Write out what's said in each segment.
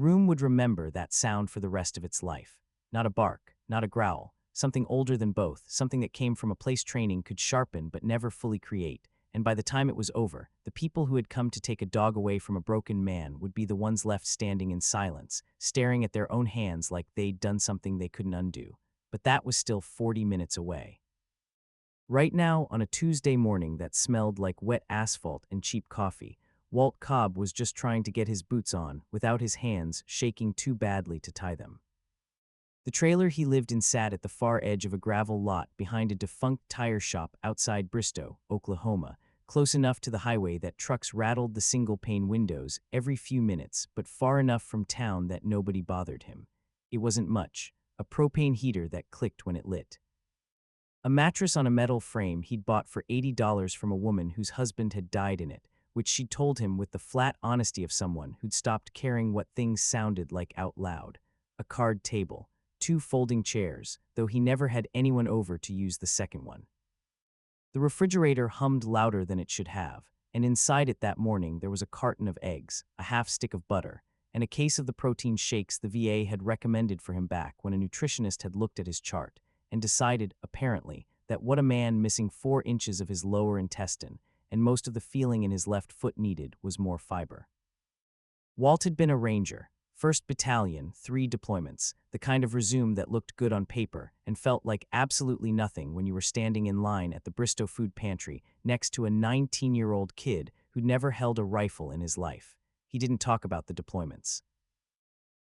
room would remember that sound for the rest of its life. Not a bark, not a growl, something older than both, something that came from a place training could sharpen but never fully create. And by the time it was over, the people who had come to take a dog away from a broken man would be the ones left standing in silence, staring at their own hands like they'd done something they couldn't undo. But that was still 40 minutes away. Right now, on a Tuesday morning that smelled like wet asphalt and cheap coffee, Walt Cobb was just trying to get his boots on without his hands shaking too badly to tie them. The trailer he lived in sat at the far edge of a gravel lot behind a defunct tire shop outside Bristow, Oklahoma, close enough to the highway that trucks rattled the single-pane windows every few minutes, but far enough from town that nobody bothered him. It wasn't much, a propane heater that clicked when it lit. A mattress on a metal frame he'd bought for $80 from a woman whose husband had died in it, which she'd told him with the flat honesty of someone who'd stopped caring what things sounded like out loud. A card table, 2 folding chairs, though he never had anyone over to use the second one. The refrigerator hummed louder than it should have, and inside it that morning there was a carton of eggs, a half stick of butter, and a case of the protein shakes the VA had recommended for him back when a nutritionist had looked at his chart and decided, apparently, that what a man missing 4 inches of his lower intestine and most of the feeling in his left foot needed was more fiber. Walt had been a ranger, 1st Battalion, 3 deployments, the kind of resume that looked good on paper and felt like absolutely nothing when you were standing in line at the Bristow food pantry next to a 19-year-old kid who'd never held a rifle in his life. He didn't talk about the deployments.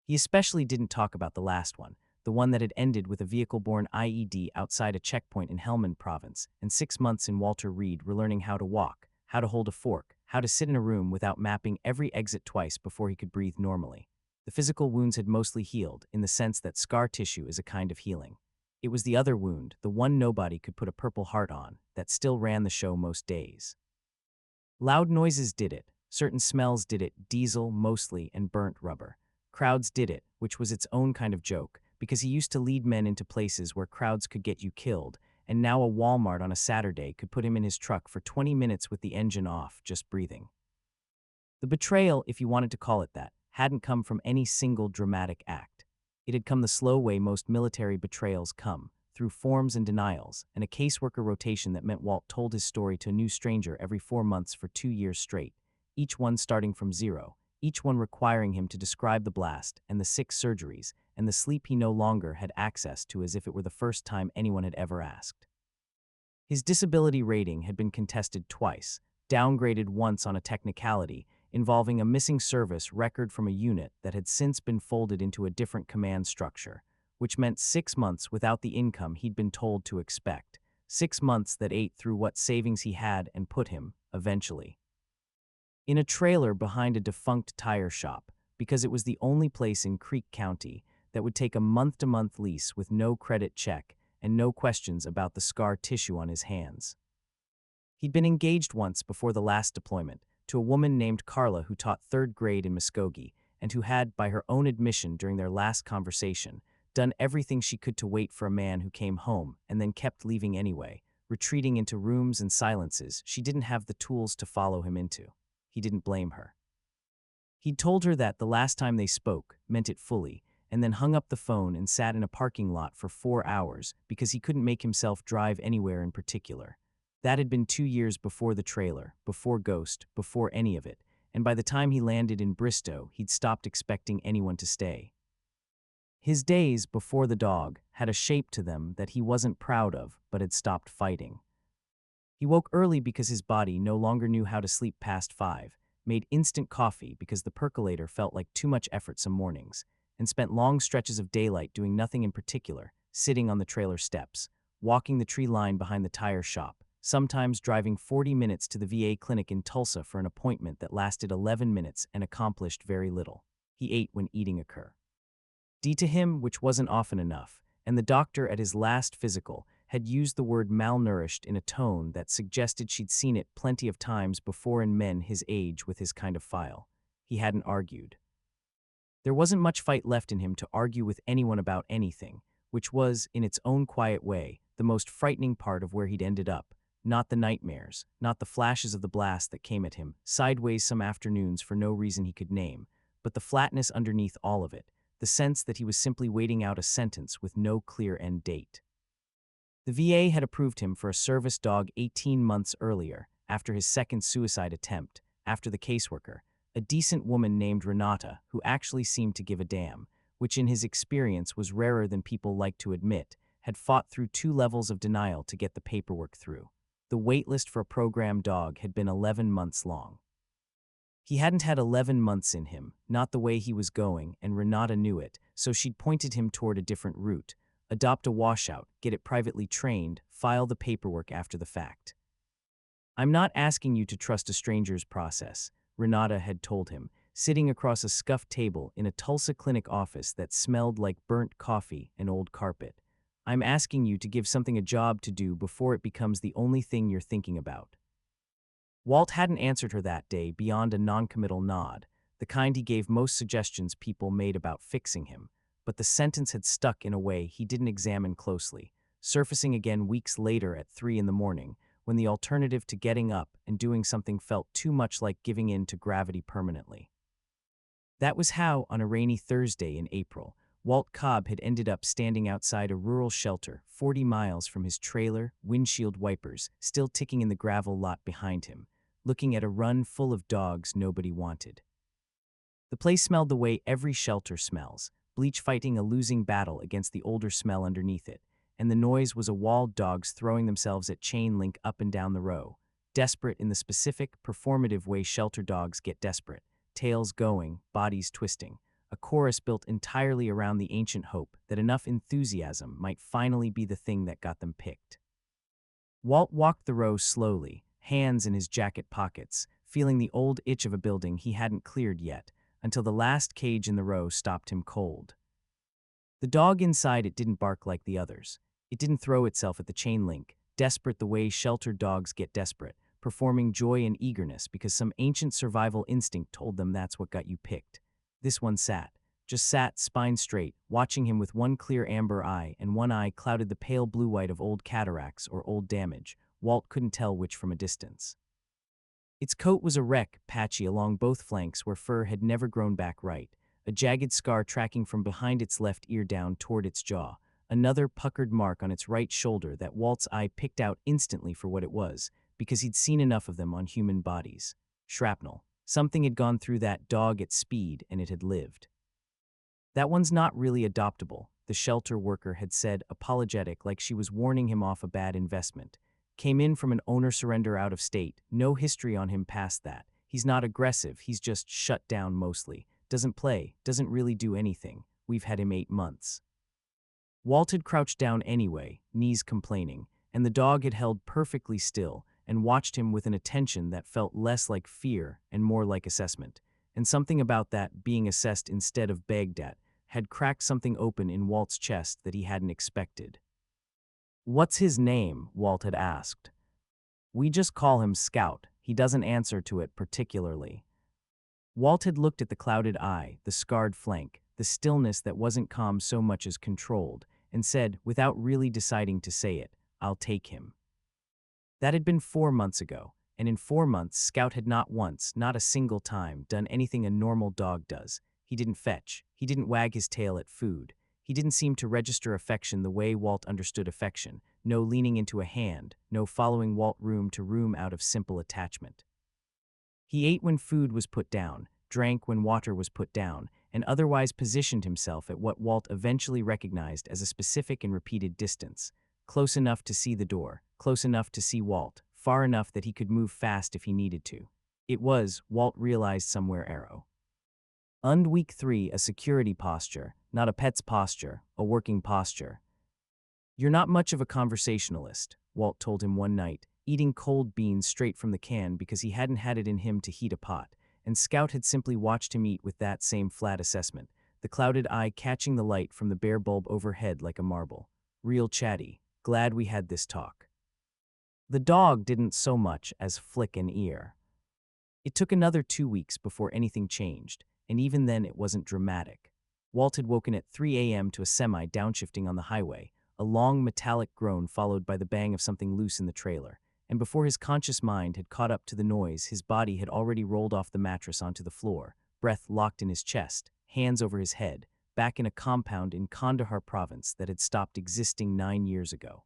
He especially didn't talk about the last one, the one that had ended with a vehicle-borne IED outside a checkpoint in Helmand Province, and 6 months in Walter Reed relearning how to walk, how to hold a fork, how to sit in a room without mapping every exit twice before he could breathe normally. The physical wounds had mostly healed, in the sense that scar tissue is a kind of healing. It was the other wound, the one nobody could put a Purple Heart on, that still ran the show most days. Loud noises did it, certain smells did it, diesel mostly and burnt rubber. Crowds did it, which was its own kind of joke, because he used to lead men into places where crowds could get you killed, and now a Walmart on a Saturday could put him in his truck for 20 minutes with the engine off, just breathing. The betrayal, if you wanted to call it that, hadn't come from any single dramatic act. It had come the slow way most military betrayals come, through forms and denials, and a caseworker rotation that meant Walt told his story to a new stranger every 4 months for 2 years straight, each one starting from zero, each one requiring him to describe the blast and the 6 surgeries and the sleep he no longer had access to as if it were the first time anyone had ever asked. His disability rating had been contested twice, downgraded once on a technicality, involving a missing service record from a unit that had since been folded into a different command structure, which meant 6 months without the income he'd been told to expect, 6 months that ate through what savings he had and put him, eventually, in a trailer behind a defunct tire shop, because it was the only place in Creek County that would take a month-to-month lease with no credit check and no questions about the scar tissue on his hands. He'd been engaged once before the last deployment, to a woman named Carla who taught 3rd grade in Muskogee and who had, by her own admission during their last conversation, done everything she could to wait for a man who came home and then kept leaving anyway, retreating into rooms and silences she didn't have the tools to follow him into. He didn't blame her. He'd told her that the last time they spoke, meant it fully, and then hung up the phone and sat in a parking lot for 4 hours because he couldn't make himself drive anywhere in particular. That had been 2 years before the trailer, before Ghost, before any of it, and by the time he landed in Bristow, he'd stopped expecting anyone to stay. His days before the dog had a shape to them that he wasn't proud of, but had stopped fighting. He woke early because his body no longer knew how to sleep past 5, made instant coffee because the percolator felt like too much effort some mornings, and spent long stretches of daylight doing nothing in particular, sitting on the trailer steps, walking the tree line behind the tire shop, sometimes driving 40 minutes to the VA clinic in Tulsa for an appointment that lasted 11 minutes and accomplished very little. He ate when eating occurred. To him, which wasn't often enough, and the doctor at his last physical had used the word malnourished in a tone that suggested she'd seen it plenty of times before in men his age with his kind of file. He hadn't argued. There wasn't much fight left in him to argue with anyone about anything, which was, in its own quiet way, the most frightening part of where he'd ended up. Not the nightmares, not the flashes of the blast that came at him, sideways some afternoons for no reason he could name, but the flatness underneath all of it, the sense that he was simply waiting out a sentence with no clear end date. The VA had approved him for a service dog 18 months earlier, after his second suicide attempt, after the caseworker, a decent woman named Renata, who actually seemed to give a damn, which in his experience was rarer than people like to admit, had fought through 2 levels of denial to get the paperwork through. The waitlist for a program dog had been 11 months long. He hadn't had 11 months in him, not the way he was going, and Renata knew it, so she'd pointed him toward a different route. Adopt a washout, get it privately trained, file the paperwork after the fact. I'm not asking you to trust a stranger's process, Renata had told him, sitting across a scuffed table in a Tulsa clinic office that smelled like burnt coffee and old carpet. I'm asking you to give something a job to do before it becomes the only thing you're thinking about. Walt hadn't answered her that day beyond a noncommittal nod, the kind he gave most suggestions people made about fixing him, but the sentence had stuck in a way he didn't examine closely, surfacing again weeks later at 3 in the morning, when the alternative to getting up and doing something felt too much like giving in to gravity permanently. That was how, on a rainy Thursday in April, Walt Cobb had ended up standing outside a rural shelter 40 miles from his trailer, windshield wipers still ticking in the gravel lot behind him, looking at a run full of dogs nobody wanted. The place smelled the way every shelter smells, bleach fighting a losing battle against the older smell underneath it, and the noise was a walled dogs throwing themselves at chain link up and down the row, desperate in the specific, performative way shelter dogs get desperate, tails going, bodies twisting, a chorus built entirely around the ancient hope that enough enthusiasm might finally be the thing that got them picked. Walt walked the row slowly, hands in his jacket pockets, feeling the old itch of a building he hadn't cleared yet, until the last cage in the row stopped him cold. The dog inside it didn't bark like the others. It didn't throw itself at the chain link, desperate the way sheltered dogs get desperate, performing joy and eagerness because some ancient survival instinct told them that's what got you picked. This one just sat spine straight, watching him with one clear amber eye, and one eye clouded the pale blue-white of old cataracts or old damage. Walt couldn't tell which from a distance. Its coat was a wreck, patchy along both flanks where fur had never grown back right, a jagged scar tracking from behind its left ear down toward its jaw, another puckered mark on its right shoulder that Walt's eye picked out instantly for what it was, because he'd seen enough of them on human bodies. Shrapnel. Something had gone through that dog at speed and it had lived. That one's not really adoptable, the shelter worker had said, apologetic like she was warning him off a bad investment. Came in from an owner surrender out of state, no history on him past that. He's not aggressive, he's just shut down mostly. Doesn't play, doesn't really do anything. We've had him 8 months. Walt had crouched down anyway, knees complaining, and the dog had held perfectly still and watched him with an attention that felt less like fear and more like assessment. And something about that, being assessed instead of begged at, had cracked something open in Walt's chest that he hadn't expected. "What's his name?" Walt had asked. "We just call him Scout. He doesn't answer to it particularly." Walt had looked at the clouded eye, the scarred flank, the stillness that wasn't calm so much as controlled, and said, without really deciding to say it, "I'll take him." That had been 4 months ago, and in 4 months Scout had not once, not a single time, done anything a normal dog does. He didn't fetch, he didn't wag his tail at food, he didn't seem to register affection the way Walt understood affection, no leaning into a hand, no following Walt room to room out of simple attachment. He ate when food was put down, drank when water was put down, and otherwise positioned himself at what Walt eventually recognized as a specific and repeated distance, close enough to see the door, close enough to see Walt, far enough that he could move fast if he needed to. It was, Walt realized somewhere arrow. Week 3, a security posture, not a pet's posture, a working posture. "You're not much of a conversationalist," Walt told him one night, eating cold beans straight from the can because he hadn't had it in him to heat a pot, and Scout had simply watched him eat with that same flat assessment, the clouded eye catching the light from the bare bulb overhead like a marble. "Real chatty. Glad we had this talk." The dog didn't so much as flick an ear. It took another 2 weeks before anything changed, and even then it wasn't dramatic. Walt had woken at 3 a.m. to a semi downshifting on the highway, a long metallic groan followed by the bang of something loose in the trailer, and before his conscious mind had caught up to the noise, his body had already rolled off the mattress onto the floor, breath locked in his chest, hands over his head, back in a compound in Kandahar province that had stopped existing 9 years ago.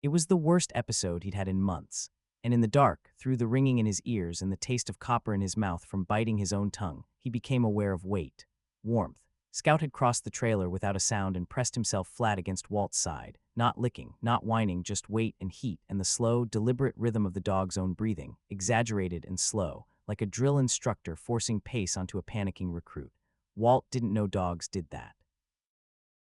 It was the worst episode he'd had in months, and in the dark, through the ringing in his ears and the taste of copper in his mouth from biting his own tongue, he became aware of weight, warmth. Scout had crossed the trailer without a sound and pressed himself flat against Walt's side, not licking, not whining, just weight and heat and the slow, deliberate rhythm of the dog's own breathing, exaggerated and slow, like a drill instructor forcing pace onto a panicking recruit. Walt didn't know dogs did that.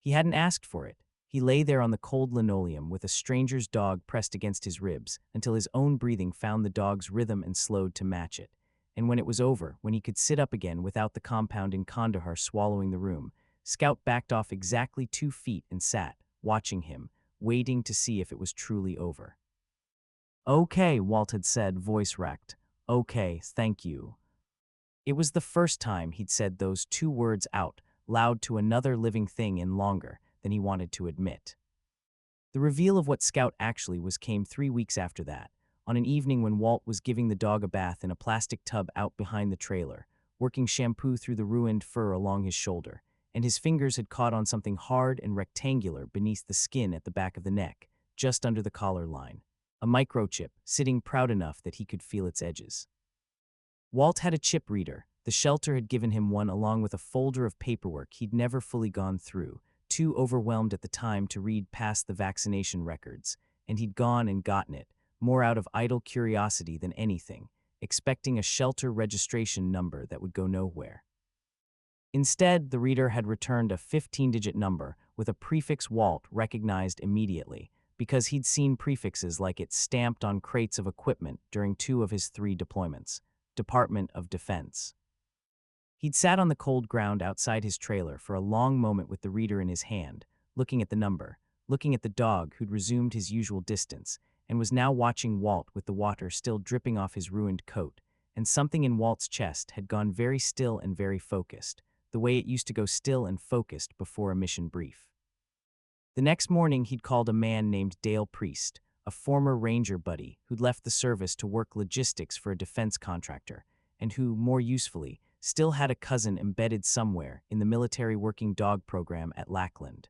He hadn't asked for it. He lay there on the cold linoleum with a stranger's dog pressed against his ribs until his own breathing found the dog's rhythm and slowed to match it. And when it was over, when he could sit up again without the compound in Kandahar swallowing the room, Scout backed off exactly 2 feet and sat, watching him, waiting to see if it was truly over. "Okay," Walt had said, voice wrecked. "Okay, thank you." It was the first time he'd said those 2 words out loud to another living thing in longer than he wanted to admit. The reveal of what Scout actually was came 3 weeks after that, on an evening when Walt was giving the dog a bath in a plastic tub out behind the trailer, working shampoo through the ruined fur along his shoulder, and his fingers had caught on something hard and rectangular beneath the skin at the back of the neck, just under the collar line. A microchip, sitting proud enough that he could feel its edges. Walt had a chip reader. The shelter had given him one along with a folder of paperwork he'd never fully gone through, too overwhelmed at the time to read past the vaccination records, and he'd gone and gotten it, more out of idle curiosity than anything, expecting a shelter registration number that would go nowhere. Instead, the reader had returned a 15-digit number with a prefix Walt recognized immediately, because he'd seen prefixes like it stamped on crates of equipment during 2 of his 3 deployments. Department of Defense. He'd sat on the cold ground outside his trailer for a long moment with the reader in his hand, looking at the number, looking at the dog who'd resumed his usual distance, and was now watching Walt with the water still dripping off his ruined coat, and something in Walt's chest had gone very still and very focused, the way it used to go still and focused before a mission brief. The next morning he'd called a man named Dale Priest, a former ranger buddy who'd left the service to work logistics for a defense contractor, and who, more usefully, still had a cousin embedded somewhere in the military working dog program at Lackland.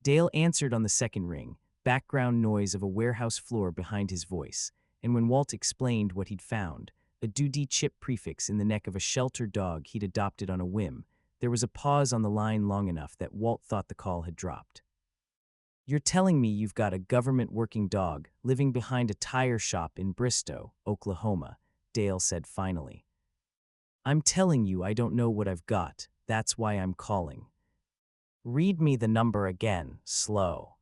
Dale answered on the second ring, background noise of a warehouse floor behind his voice, and when Walt explained what he'd found, a Doody chip prefix in the neck of a shelter dog he'd adopted on a whim, there was a pause on the line long enough that Walt thought the call had dropped. "You're telling me you've got a government working dog living behind a tire shop in Bristow, Oklahoma," Dale said finally. "I'm telling you I don't know what I've got, that's why I'm calling." "Read me the number again, slow."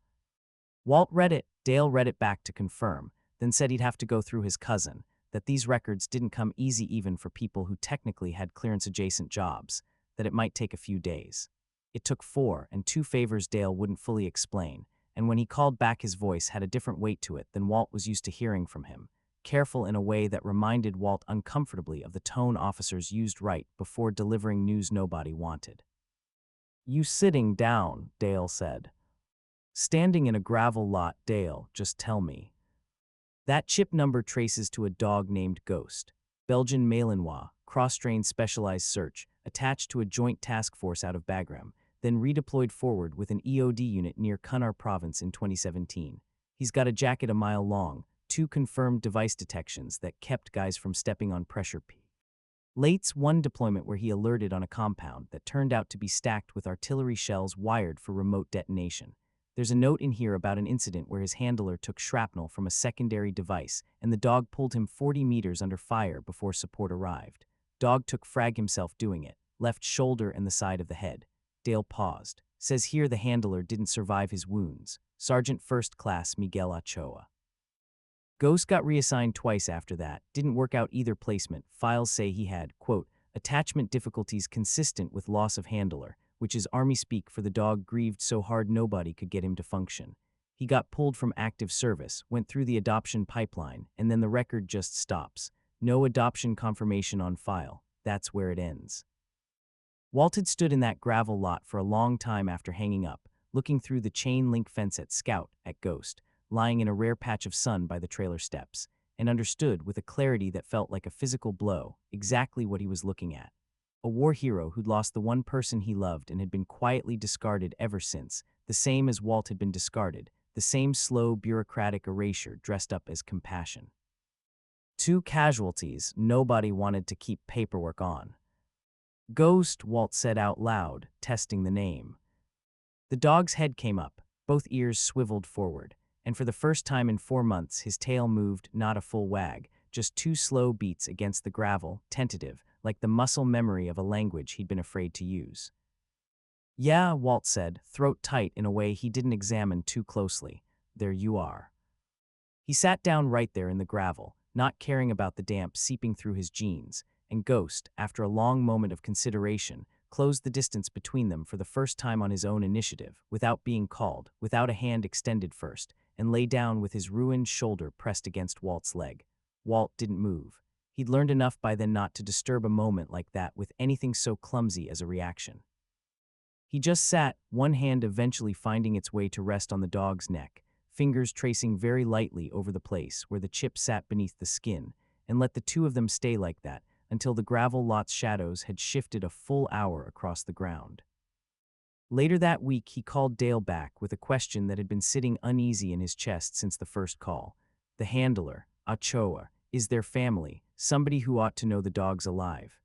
Walt read it, Dale read it back to confirm, then said he'd have to go through his cousin, that these records didn't come easy even for people who technically had clearance-adjacent jobs, that it might take a few days. It took 4 and 2 favors Dale wouldn't fully explain, and when he called back his voice had a different weight to it than Walt was used to hearing from him, careful in a way that reminded Walt uncomfortably of the tone officers used right before delivering news nobody wanted. "You sitting down," Dale said. "Standing in a gravel lot, Dale, just tell me." That chip number traces to a dog named Ghost, Belgian Malinois, cross-trained specialized search, attached to a joint task force out of Bagram, then redeployed forward with an EOD unit near Kunar province in 2017. He's got a jacket a mile long, 2 confirmed device detections that kept guys from stepping on pressure P. Late's 1 deployment where he alerted on a compound that turned out to be stacked with artillery shells wired for remote detonation. There's a note in here about an incident where his handler took shrapnel from a secondary device and the dog pulled him 40 meters under fire before support arrived. Dog took frag himself doing it, left shoulder and the side of the head. Dale paused. Says here the handler didn't survive his wounds. Sergeant First Class Miguel Ochoa. Ghost got reassigned twice after that, didn't work out either placement. Files say he had, quote, attachment difficulties consistent with loss of handler, which is army speak for the dog grieved so hard nobody could get him to function. He got pulled from active service, went through the adoption pipeline, and then the record just stops. No adoption confirmation on file. That's where it ends. Walt had stood in that gravel lot for a long time after hanging up, looking through the chain-link fence at Scout, at Ghost, lying in a rare patch of sun by the trailer steps, and understood with a clarity that felt like a physical blow exactly what he was looking at. a war hero who'd lost the one person he loved and had been quietly discarded ever since, the same as Walt had been discarded, the same slow, bureaucratic erasure dressed up as compassion. Two casualties nobody wanted to keep paperwork on. Ghost, Walt said out loud, testing the name. The dog's head came up, both ears swiveled forward, and for the first time in 4 months his tail moved, not a full wag, just 2 slow beats against the gravel, tentative, like the muscle memory of a language he'd been afraid to use. Yeah, Walt said, throat tight in a way he didn't examine too closely. There you are. He sat down right there in the gravel, not caring about the damp seeping through his jeans, and Ghost, after a long moment of consideration, closed the distance between them for the first time on his own initiative, without being called, without a hand extended first, and lay down with his ruined shoulder pressed against Walt's leg. Walt didn't move. He'd learned enough by then not to disturb a moment like that with anything so clumsy as a reaction. He just sat, one hand eventually finding its way to rest on the dog's neck, fingers tracing very lightly over the place where the chip sat beneath the skin, and let the two of them stay like that until the gravel lot's shadows had shifted a full hour across the ground. Later that week, he called Dale back with a question that had been sitting uneasy in his chest since the first call. The handler, Ochoa, is their family, somebody who ought to know the dog's alive.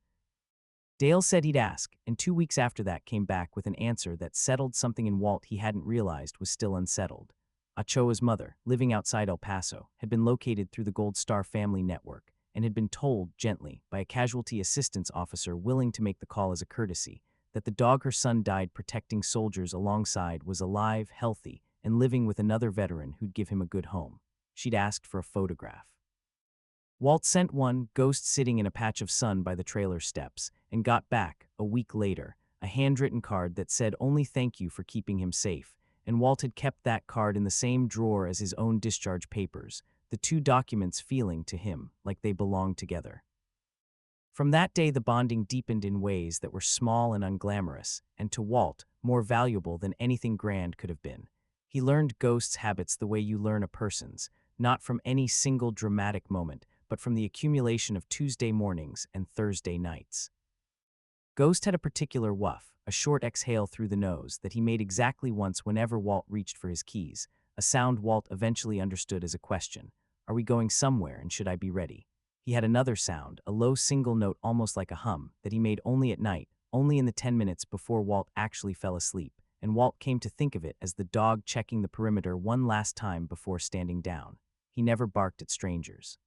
Dale said he'd ask, and 2 weeks after that came back with an answer that settled something in Walt he hadn't realized was still unsettled. Ochoa's mother, living outside El Paso, had been located through the Gold Star family network, and had been told, gently, by a casualty assistance officer willing to make the call as a courtesy, that the dog her son died protecting soldiers alongside was alive, healthy, and living with another veteran who'd give him a good home. She'd asked for a photograph. Walt sent one, Ghost sitting in a patch of sun by the trailer steps, and got back, a week later, a handwritten card that said only thank you for keeping him safe, and Walt had kept that card in the same drawer as his own discharge papers, the two documents feeling, to him, like they belonged together. From that day the bonding deepened in ways that were small and unglamorous, and to Walt, more valuable than anything grand could have been. He learned Ghost's habits the way you learn a person's, not from any single dramatic moment, but from the accumulation of Tuesday mornings and Thursday nights. Ghost had a particular wuff, a short exhale through the nose that he made exactly once whenever Walt reached for his keys, a sound Walt eventually understood as a question. Are we going somewhere and should I be ready? He had another sound, a low single note almost like a hum, that he made only at night, only in the 10 minutes before Walt actually fell asleep, and Walt came to think of it as the dog checking the perimeter one last time before standing down. He never barked at strangers.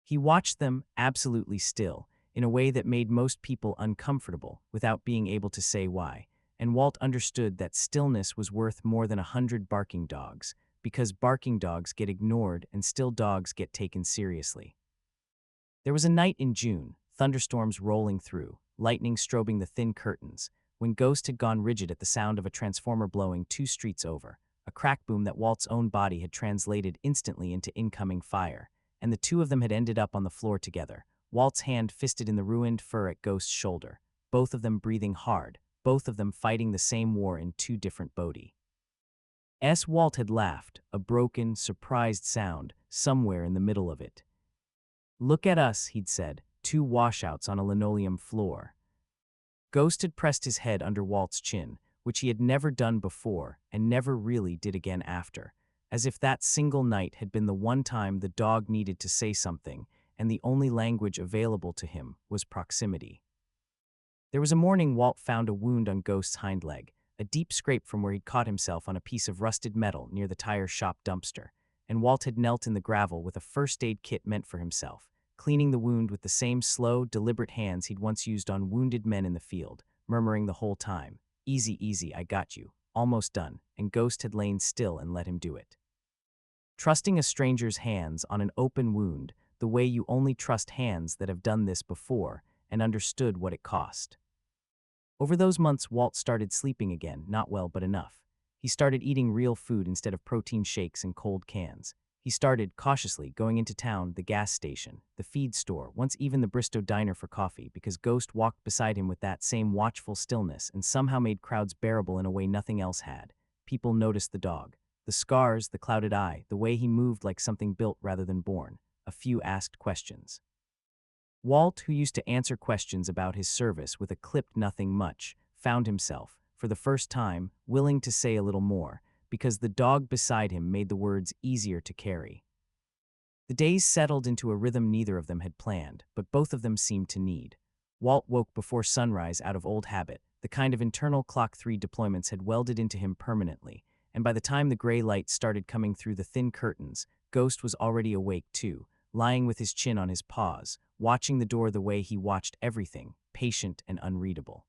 He watched them, absolutely still, in a way that made most people uncomfortable, without being able to say why, and Walt understood that stillness was worth more than 100 barking dogs, because barking dogs get ignored and still dogs get taken seriously. There was a night in June, thunderstorms rolling through, lightning strobing the thin curtains, when Ghost had gone rigid at the sound of a transformer blowing 2 streets over, a crack boom that Walt's own body had translated instantly into incoming fire, and the two of them had ended up on the floor together, Walt's hand fisted in the ruined fur at Ghost's shoulder, both of them breathing hard, both of them fighting the same war in 2 different bodies. Walt had laughed, a broken, surprised sound, somewhere in the middle of it. Look at us, he'd said, 2 washouts on a linoleum floor. Ghost had pressed his head under Walt's chin, which he had never done before and never really did again after, as if that single night had been the one time the dog needed to say something, and the only language available to him was proximity. There was a morning Walt found a wound on Ghost's hind leg, a deep scrape from where he'd caught himself on a piece of rusted metal near the tire shop dumpster, and Walt had knelt in the gravel with a first aid kit meant for himself, cleaning the wound with the same slow, deliberate hands he'd once used on wounded men in the field, murmuring the whole time, "Easy, easy, I got you, almost done," and Ghost had lain still and let him do it. Trusting a stranger's hands on an open wound the way you only trust hands that have done this before and understood what it cost. Over those months, Walt started sleeping again, not well but enough. He started eating real food instead of protein shakes and cold cans. He started, cautiously, going into town, the gas station, the feed store, once even the Bristow diner for coffee, because Ghost walked beside him with that same watchful stillness and somehow made crowds bearable in a way nothing else had. People noticed the dog. The scars, the clouded eye, the way he moved like something built rather than born. A few asked questions. Walt, who used to answer questions about his service with a clipped nothing much, found himself, for the first time, willing to say a little more, because the dog beside him made the words easier to carry. The days settled into a rhythm neither of them had planned, but both of them seemed to need. Walt woke before sunrise out of old habit. The kind of internal clock 3 deployments had welded into him permanently, and by the time the gray light started coming through the thin curtains, Ghost was already awake too, lying with his chin on his paws, watching the door the way he watched everything, patient and unreadable.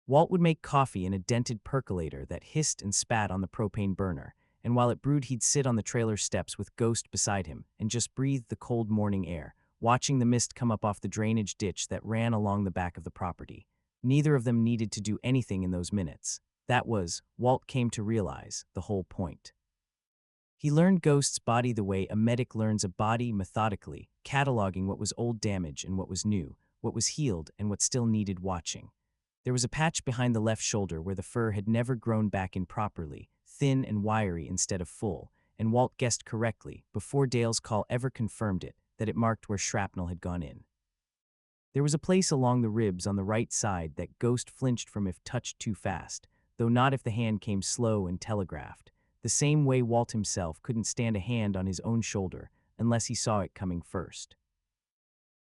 Walt would make coffee in a dented percolator that hissed and spat on the propane burner, and while it brewed he'd sit on the trailer steps with Ghost beside him and just breathe the cold morning air, watching the mist come up off the drainage ditch that ran along the back of the property. Neither of them needed to do anything in those minutes. That was, Walt came to realize, the whole point. He learned Ghost's body the way a medic learns a body methodically, cataloging what was old damage and what was new, what was healed and what still needed watching. There was a patch behind the left shoulder where the fur had never grown back in properly, thin and wiry instead of full, and Walt guessed correctly, before Dale's call ever confirmed it, that it marked where shrapnel had gone in. There was a place along the ribs on the right side that Ghost flinched from if touched too fast, though not if the hand came slow and telegraphed, the same way Walt himself couldn't stand a hand on his own shoulder unless he saw it coming first.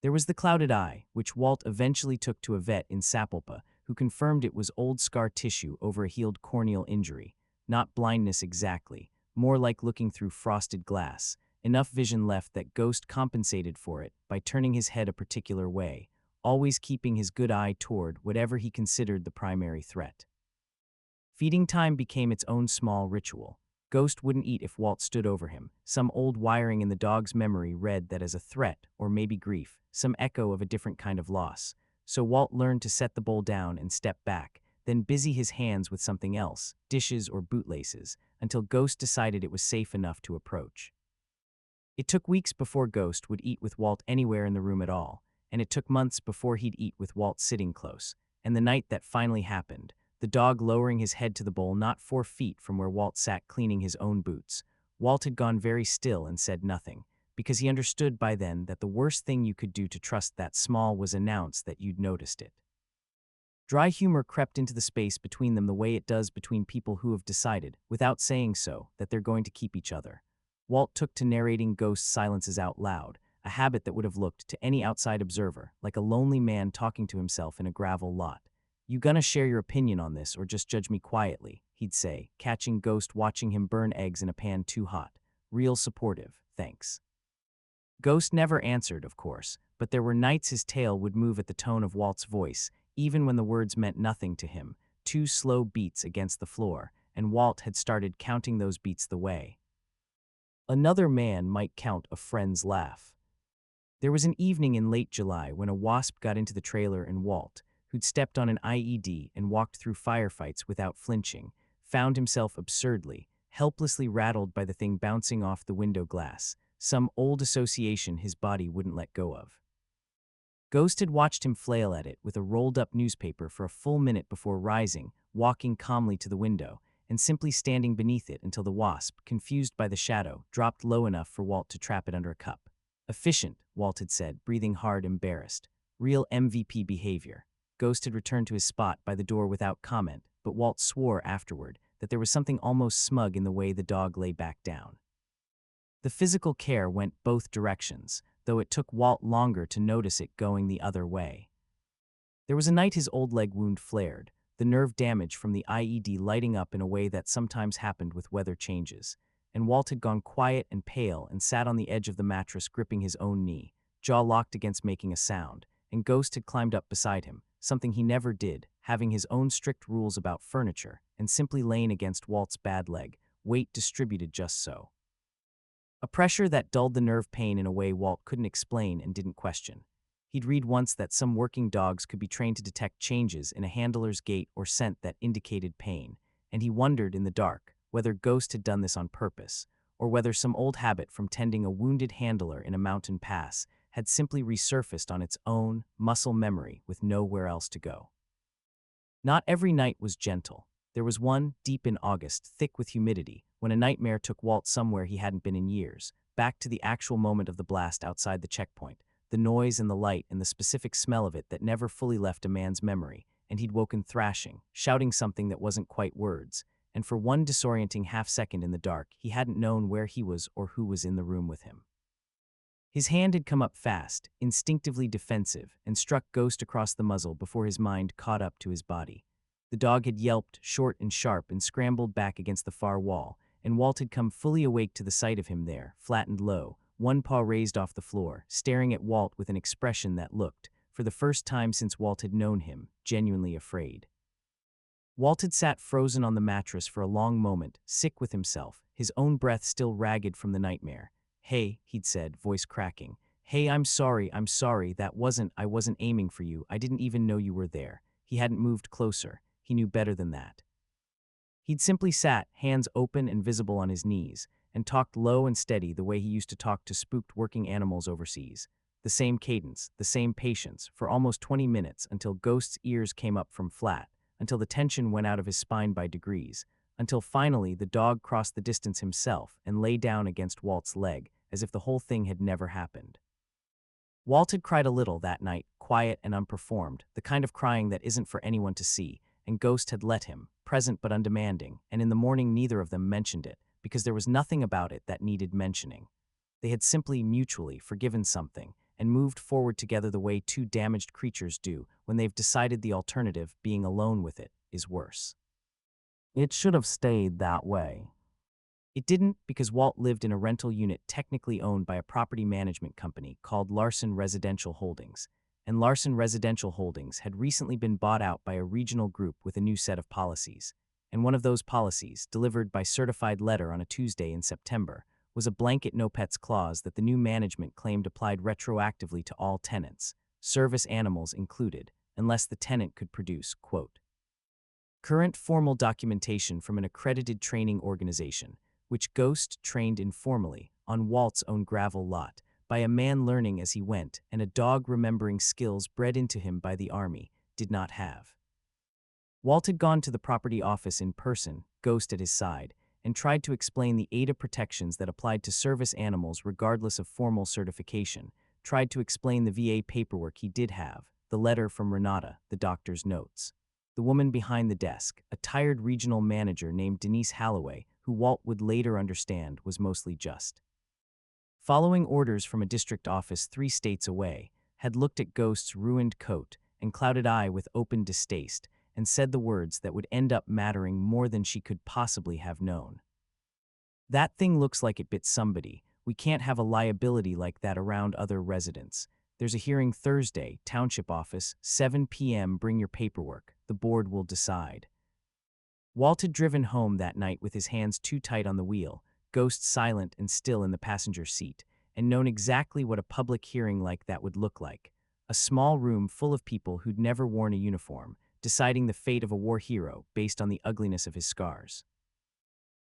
There was the clouded eye, which Walt eventually took to a vet in Sapulpa, who confirmed it was old scar tissue over a healed corneal injury, not blindness exactly, more like looking through frosted glass, enough vision left that Ghost compensated for it by turning his head a particular way, always keeping his good eye toward whatever he considered the primary threat. Feeding time became its own small ritual. Ghost wouldn't eat if Walt stood over him. Some old wiring in the dog's memory read that as a threat, or maybe grief, some echo of a different kind of loss. So Walt learned to set the bowl down and step back, then busy his hands with something else, dishes or bootlaces, until Ghost decided it was safe enough to approach. It took weeks before Ghost would eat with Walt anywhere in the room at all, and it took months before he'd eat with Walt sitting close. And the night that finally happened, the dog lowering his head to the bowl not 4 feet from where Walt sat cleaning his own boots, Walt had gone very still and said nothing, because he understood by then that the worst thing you could do to trust that small was announce that you'd noticed it. Dry humor crept into the space between them the way it does between people who have decided, without saying so, that they're going to keep each other. Walt took to narrating Ghost's silences out loud, a habit that would have looked to any outside observer like a lonely man talking to himself in a gravel lot. "You gonna share your opinion on this or just judge me quietly?" he'd say, catching Ghost watching him burn eggs in a pan too hot. "Real supportive, thanks." Ghost never answered, of course, but there were nights his tail would move at the tone of Walt's voice, even when the words meant nothing to him, 2 slow beats against the floor, and Walt had started counting those beats the way another man might count a friend's laugh. There was an evening in late July when a wasp got into the trailer and Walt, who'd stepped on an IED and walked through firefights without flinching, found himself absurdly, helplessly rattled by the thing bouncing off the window glass, some old association his body wouldn't let go of. Ghost had watched him flail at it with a rolled-up newspaper for a full minute before rising, walking calmly to the window, and simply standing beneath it until the wasp, confused by the shadow, dropped low enough for Walt to trap it under a cup. "Efficient," Walt had said, breathing hard, embarrassed. "Real MVP behavior." Ghost had returned to his spot by the door without comment, but Walt swore afterward that there was something almost smug in the way the dog lay back down. The physical care went both directions, though it took Walt longer to notice it going the other way. There was a night his old leg wound flared, the nerve damage from the IED lighting up in a way that sometimes happened with weather changes, and Walt had gone quiet and pale and sat on the edge of the mattress gripping his own knee, jaw locked against making a sound, and Ghost had climbed up beside him, something he never did, having his own strict rules about furniture, and simply laying against Walt's bad leg, weight distributed just so. A pressure that dulled the nerve pain in a way Walt couldn't explain and didn't question. He'd read once that some working dogs could be trained to detect changes in a handler's gait or scent that indicated pain, and he wondered in the dark whether Ghost had done this on purpose, or whether some old habit from tending a wounded handler in a mountain pass had simply resurfaced on its own muscle memory with nowhere else to go. Not every night was gentle. There was one, deep in August, thick with humidity, when a nightmare took Walt somewhere he hadn't been in years, back to the actual moment of the blast outside the checkpoint, the noise and the light and the specific smell of it that never fully left a man's memory, and he'd woken thrashing, shouting something that wasn't quite words, and for one disorienting half-second in the dark, he hadn't known where he was or who was in the room with him. His hand had come up fast, instinctively defensive, and struck Ghost across the muzzle before his mind caught up to his body. The dog had yelped, short and sharp, and scrambled back against the far wall, and Walt had come fully awake to the sight of him there, flattened low, one paw raised off the floor, staring at Walt with an expression that looked, for the first time since Walt had known him, genuinely afraid. Walt had sat frozen on the mattress for a long moment, sick with himself, his own breath still ragged from the nightmare. "Hey," he'd said, voice cracking. "Hey, I'm sorry, I wasn't aiming for you, I didn't even know you were there." He hadn't moved closer. He knew better than that. He'd simply sat, hands open and visible on his knees, and talked low and steady the way he used to talk to spooked working animals overseas. The same cadence, the same patience, for almost 20 minutes until Ghost's ears came up from flat, until the tension went out of his spine by degrees, until finally the dog crossed the distance himself and lay down against Walt's leg, as if the whole thing had never happened. Walt had cried a little that night, quiet and unperformed, the kind of crying that isn't for anyone to see, and Ghost had let him, present but undemanding, and in the morning neither of them mentioned it, because there was nothing about it that needed mentioning. They had simply mutually forgiven something, and moved forward together the way two damaged creatures do when they've decided the alternative, being alone with it, is worse. It should have stayed that way. It didn't, because Walt lived in a rental unit technically owned by a property management company called Larson Residential Holdings, and Larson Residential Holdings had recently been bought out by a regional group with a new set of policies. And one of those policies, delivered by certified letter on a Tuesday in September, was a blanket no pets clause that the new management claimed applied retroactively to all tenants, service animals included, unless the tenant could produce, quote, current formal documentation from an accredited training organization, which Ghost trained informally on Walt's own gravel lot, by a man learning as he went and a dog remembering skills bred into him by the Army, did not have. Walt had gone to the property office in person, Ghost at his side, and tried to explain the ADA protections that applied to service animals regardless of formal certification, tried to explain the VA paperwork he did have, the letter from Renata, the doctor's notes. The woman behind the desk, a tired regional manager named Denise Halloway, who Walt would later understand was mostly just following orders from a district office 3 states away, had looked at Ghost's ruined coat and clouded eye with open distaste, and said the words that would end up mattering more than she could possibly have known. "That thing looks like it bit somebody. We can't have a liability like that around other residents. There's a hearing Thursday, township office, 7 p.m. Bring your paperwork. The board will decide." Walt had driven home that night with his hands too tight on the wheel, Ghost silent and still in the passenger seat, and known exactly what a public hearing like that would look like. A small room full of people who'd never worn a uniform, deciding the fate of a war hero based on the ugliness of his scars.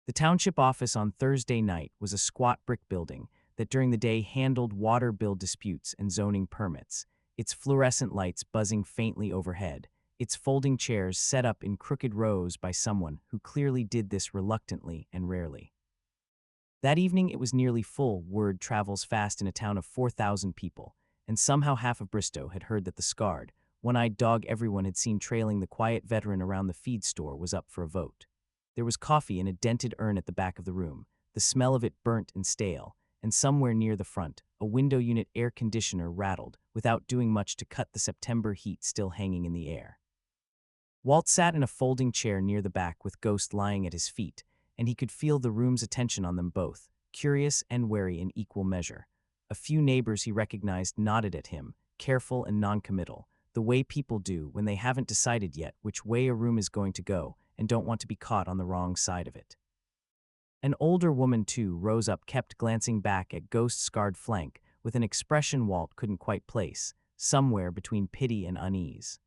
The township office on Thursday night was a squat brick building that during the day handled water bill disputes and zoning permits, its fluorescent lights buzzing faintly overhead, its folding chairs set up in crooked rows by someone who clearly did this reluctantly and rarely. That evening it was nearly full. Word travels fast in a town of 4,000 people, and somehow half of Bristow had heard that the scarred, one-eyed dog everyone had seen trailing the quiet veteran around the feed store was up for a vote. There was coffee in a dented urn at the back of the room, the smell of it burnt and stale, and somewhere near the front, a window unit air conditioner rattled without doing much to cut the September heat still hanging in the air. Walt sat in a folding chair near the back with Ghost lying at his feet, and he could feel the room's attention on them both, curious and wary in equal measure. A few neighbors he recognized nodded at him, careful and noncommittal, the way people do when they haven't decided yet which way a room is going to go and don't want to be caught on the wrong side of it. An older woman, too, rose up, kept glancing back at Ghost's scarred flank with an expression Walt couldn't quite place, somewhere between pity and unease.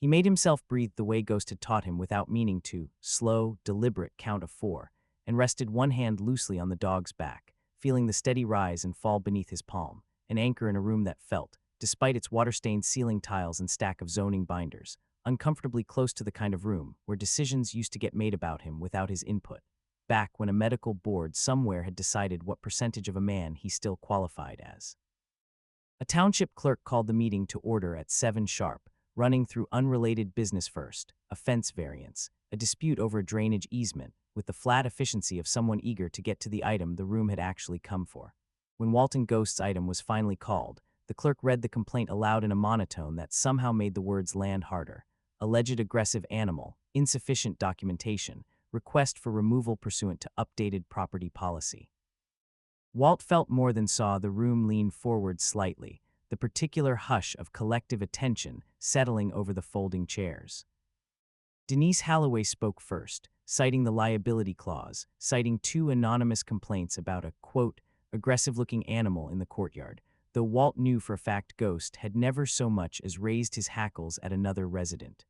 He made himself breathe the way Ghost had taught him without meaning to, slow, deliberate count of 4, and rested one hand loosely on the dog's back, feeling the steady rise and fall beneath his palm, an anchor in a room that felt, despite its water-stained ceiling tiles and stack of zoning binders, uncomfortably close to the kind of room where decisions used to get made about him without his input, back when a medical board somewhere had decided what percentage of a man he still qualified as. A township clerk called the meeting to order at 7 sharp, running through unrelated business first, a fence variance, a dispute over a drainage easement, with the flat efficiency of someone eager to get to the item the room had actually come for. When Walton Ghost's item was finally called, the clerk read the complaint aloud in a monotone that somehow made the words land harder. Alleged aggressive animal, insufficient documentation, request for removal pursuant to updated property policy. Walt felt more than saw the room lean forward slightly, the particular hush of collective attention settling over the folding chairs. Denise Halliway spoke first, citing the liability clause, citing 2 anonymous complaints about a, quote, aggressive-looking animal in the courtyard, though Walt knew for a fact Ghost had never so much as raised his hackles at another resident.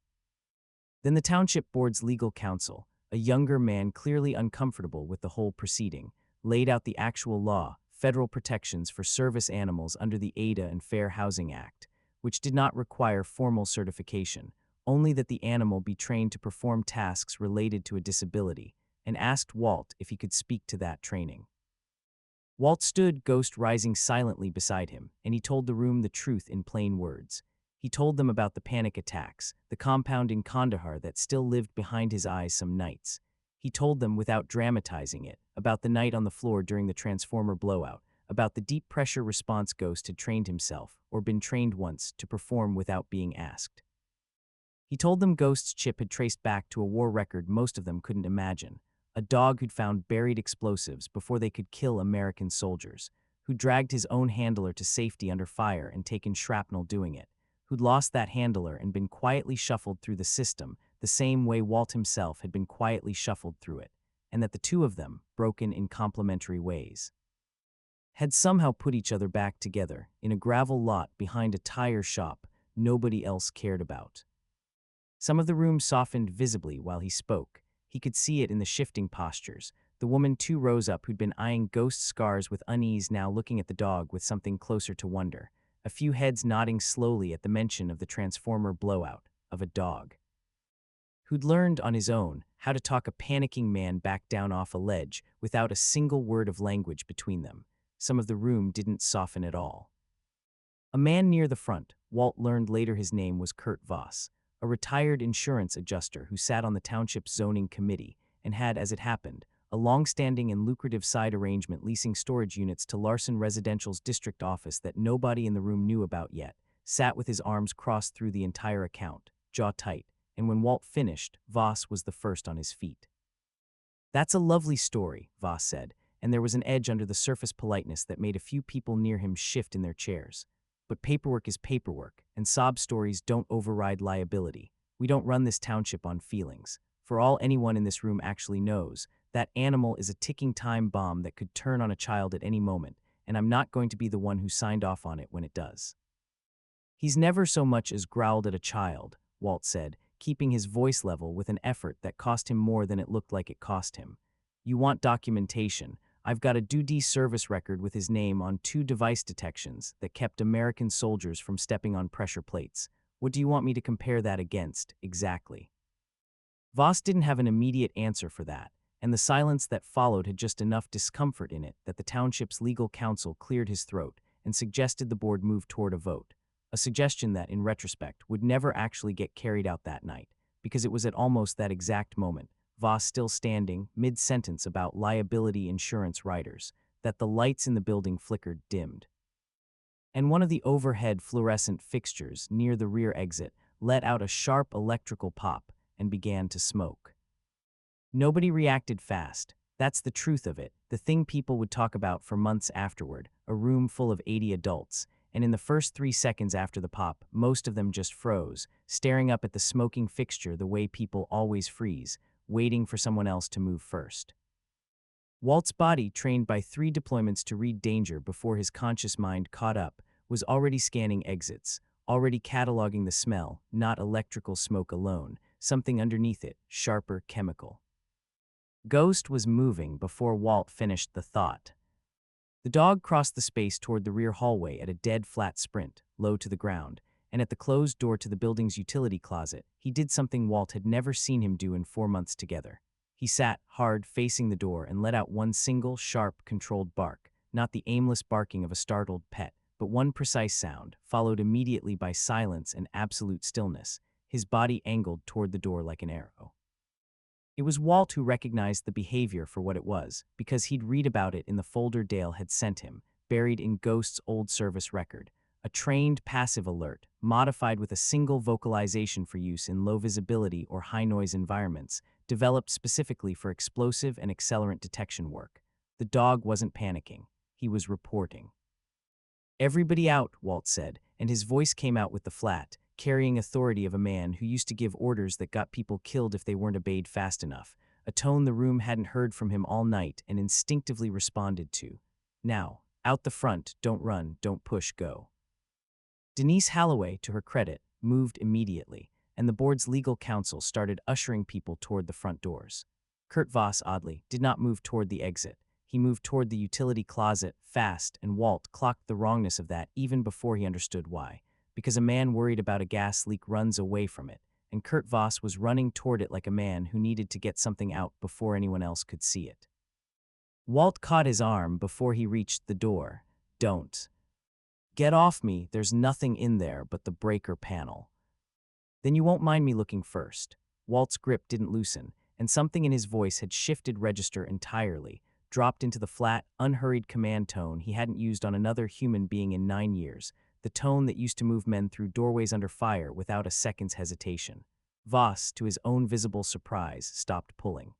Then the township board's legal counsel, a younger man clearly uncomfortable with the whole proceeding, laid out the actual law, federal protections for service animals under the Ada and Fair Housing Act, which did not require formal certification, only that the animal be trained to perform tasks related to a disability, and asked Walt if he could speak to that training. Walt stood, Ghost rising silently beside him, and he told the room the truth in plain words. He told them about the panic attacks, the compound in Kandahar that still lived behind his eyes some nights. He told them without dramatizing it, about the night on the floor during the transformer blowout, about the deep pressure response Ghost had trained himself, or been trained once, to perform without being asked. He told them Ghost's chip had traced back to a war record most of them couldn't imagine, a dog who'd found buried explosives before they could kill American soldiers, who dragged his own handler to safety under fire and taken shrapnel doing it, who'd lost that handler and been quietly shuffled through the system the same way Walt himself had been quietly shuffled through it, and that the two of them, broken in complementary ways, had somehow put each other back together in a gravel lot behind a tire shop nobody else cared about. Some of the room softened visibly while he spoke. He could see it in the shifting postures. The woman 2 rows up who'd been eyeing Ghost's scars with unease now looking at the dog with something closer to wonder. A few heads nodding slowly at the mention of the transformer blowout, of a dog who'd learned on his own how to talk a panicking man back down off a ledge without a single word of language between them. Some of the room didn't soften at all. A man near the front, Walt learned later his name was Kurt Voss, a retired insurance adjuster who sat on the township's zoning committee and had, as it happened, a long-standing and lucrative side arrangement leasing storage units to Larson Residential's district office that nobody in the room knew about yet, sat with his arms crossed through the entire account, jaw tight, and when Walt finished, Voss was the first on his feet. "That's a lovely story," Voss said, and there was an edge under the surface politeness that made a few people near him shift in their chairs. "But paperwork is paperwork, and sob stories don't override liability. We don't run this township on feelings. For all anyone in this room actually knows, that animal is a ticking time bomb that could turn on a child at any moment, and I'm not going to be the one who signed off on it when it does." "He's never so much as growled at a child," Walt said, keeping his voice level with an effort that cost him more than it looked like it cost him. "You want documentation. I've got a duty service record with his name on 2 device detections that kept American soldiers from stepping on pressure plates. What do you want me to compare that against, exactly?" Voss didn't have an immediate answer for that, and the silence that followed had just enough discomfort in it that the township's legal counsel cleared his throat and suggested the board move toward a vote, a suggestion that, in retrospect, would never actually get carried out that night, because it was at almost that exact moment, Voss still standing, mid-sentence about liability insurance riders, that the lights in the building flickered dimmed. And one of the overhead fluorescent fixtures near the rear exit let out a sharp electrical pop and began to smoke. Nobody reacted fast. That's the truth of it, the thing people would talk about for months afterward, a room full of 80 adults, and in the first 3 seconds after the pop, most of them just froze, staring up at the smoking fixture the way people always freeze, waiting for someone else to move first. Walt's body, trained by 3 deployments to read danger before his conscious mind caught up, was already scanning exits, already cataloging the smell, not electrical smoke alone, something underneath it, sharper, chemical. Ghost was moving before Walt finished the thought. The dog crossed the space toward the rear hallway at a dead flat sprint, low to the ground, and at the closed door to the building's utility closet, he did something Walt had never seen him do in 4 months together. He sat, hard, facing the door and let out one single, sharp, controlled bark, not the aimless barking of a startled pet, but one precise sound, followed immediately by silence and absolute stillness, his body angled toward the door like an arrow. It was Walt who recognized the behavior for what it was, because he'd read about it in the folder Dale had sent him, buried in Ghost's old service record, a trained passive alert, modified with a single vocalization for use in low-visibility or high-noise environments, developed specifically for explosive and accelerant detection work. The dog wasn't panicking. He was reporting. "Everybody out," Walt said, and his voice came out with the flat, carrying authority of a man who used to give orders that got people killed if they weren't obeyed fast enough, a tone the room hadn't heard from him all night and instinctively responded to. "Now, out the front, don't run, don't push, go." Denise Halloway, to her credit, moved immediately, and the board's legal counsel started ushering people toward the front doors. Kurt Voss, oddly, did not move toward the exit. He moved toward the utility closet, fast, and Walt clocked the wrongness of that even before he understood why. Because a man worried about a gas leak runs away from it, and Kurt Voss was running toward it like a man who needed to get something out before anyone else could see it. Walt caught his arm before he reached the door. "Don't. Get off me, there's nothing in there but the breaker panel." "Then you won't mind me looking first." Walt's grip didn't loosen, and something in his voice had shifted register entirely, dropped into the flat, unhurried command tone he hadn't used on another human being in 9 years, the tone that used to move men through doorways under fire without a second's hesitation. Voss, to his own visible surprise, stopped pulling.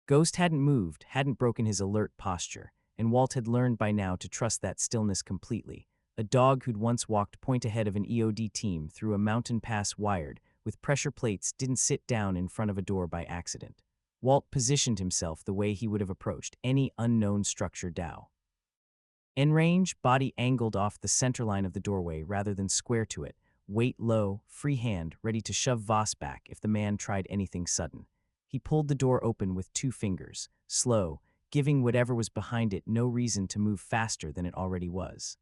Ghost hadn't moved, hadn't broken his alert posture, and Walt had learned by now to trust that stillness completely. A dog who'd once walked point ahead of an EOD team through a mountain pass wired, with pressure plates, didn't sit down in front of a door by accident. Walt positioned himself the way he would have approached any unknown structure Dow. In range, body angled off the center line of the doorway rather than square to it, weight low, free hand, ready to shove Voss back if the man tried anything sudden. He pulled the door open with 2 fingers, slow, giving whatever was behind it no reason to move faster than it already was.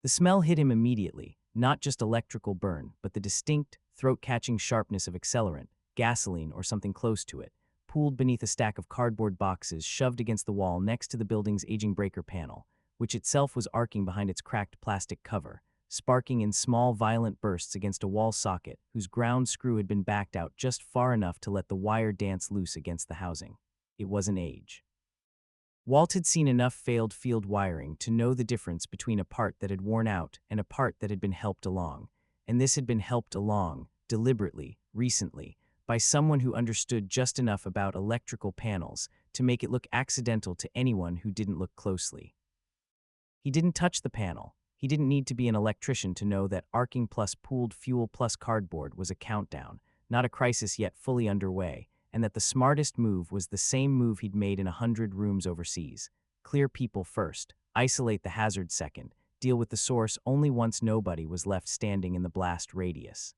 The smell hit him immediately, not just electrical burn, but the distinct, throat-catching sharpness of accelerant, gasoline or something close to it, pooled beneath a stack of cardboard boxes shoved against the wall next to the building's aging breaker panel, which itself was arcing behind its cracked plastic cover, sparking in small violent bursts against a wall socket whose ground screw had been backed out just far enough to let the wire dance loose against the housing. It wasn't age. Walt had seen enough failed field wiring to know the difference between a part that had worn out and a part that had been helped along, and this had been helped along, deliberately, recently, by someone who understood just enough about electrical panels to make it look accidental to anyone who didn't look closely. He didn't touch the panel. He didn't need to be an electrician to know that arcing plus pooled fuel plus cardboard was a countdown, not a crisis yet fully underway, and that the smartest move was the same move he'd made in 100 rooms overseas. Clear people first, isolate the hazard second, deal with the source only once nobody was left standing in the blast radius.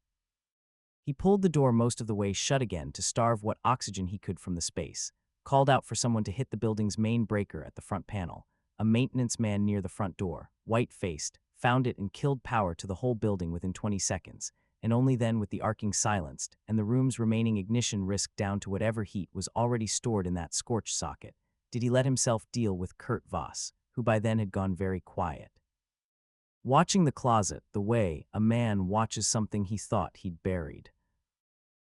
He pulled the door most of the way shut again to starve what oxygen he could from the space, called out for someone to hit the building's main breaker at the front panel. A maintenance man near the front door, white-faced, found it and killed power to the whole building within 20 seconds, and only then, with the arcing silenced and the room's remaining ignition risked down to whatever heat was already stored in that scorch socket, did he let himself deal with Kurt Voss, who by then had gone very quiet. Watching the closet the way a man watches something he thought he'd buried.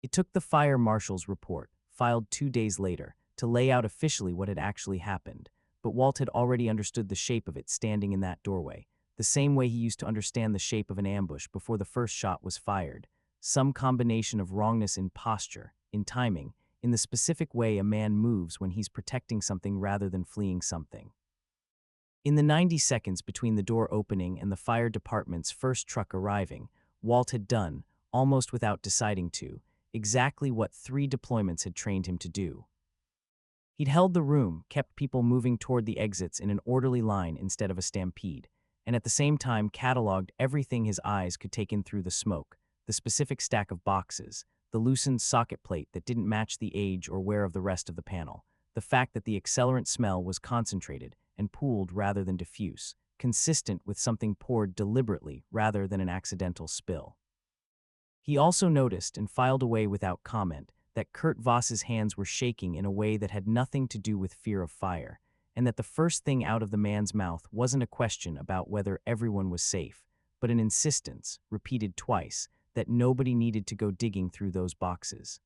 It took the fire marshal's report, filed 2 days later, to lay out officially what had actually happened, but Walt had already understood the shape of it standing in that doorway, the same way he used to understand the shape of an ambush before the first shot was fired, some combination of wrongness in posture, in timing, in the specific way a man moves when he's protecting something rather than fleeing something. In the 90 seconds between the door opening and the fire department's first truck arriving, Walt had done, almost without deciding to, exactly what 3 deployments had trained him to do. He'd held the room, kept people moving toward the exits in an orderly line instead of a stampede, and at the same time cataloged everything his eyes could take in through the smoke, the specific stack of boxes, the loosened socket plate that didn't match the age or wear of the rest of the panel, the fact that the accelerant smell was concentrated and pooled rather than diffuse, consistent with something poured deliberately rather than an accidental spill. He also noticed and filed away without comment that Kurt Voss's hands were shaking in a way that had nothing to do with fear of fire, and that the first thing out of the man's mouth wasn't a question about whether everyone was safe, but an insistence, repeated twice, that nobody needed to go digging through those boxes.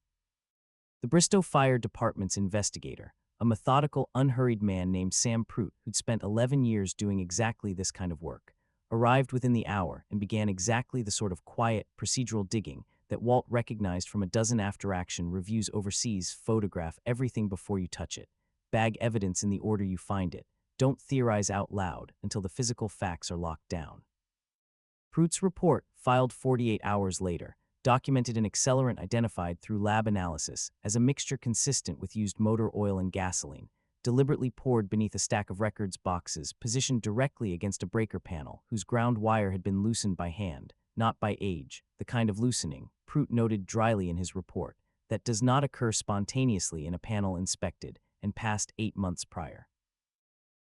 The Bristow Fire Department's investigator, a methodical, unhurried man named Sam Prout, who'd spent 11 years doing exactly this kind of work, arrived within the hour and began exactly the sort of quiet, procedural digging that Walt recognized from a dozen after-action reviews overseas. Photograph everything before you touch it. Bag evidence in the order you find it. Don't theorize out loud until the physical facts are locked down. Prout's report, filed 48 hours later, documented an accelerant identified through lab analysis as a mixture consistent with used motor oil and gasoline, deliberately poured beneath a stack of records boxes positioned directly against a breaker panel whose ground wire had been loosened by hand, not by age, the kind of loosening, Prout noted dryly in his report, that does not occur spontaneously in a panel inspected and passed 8 months prior.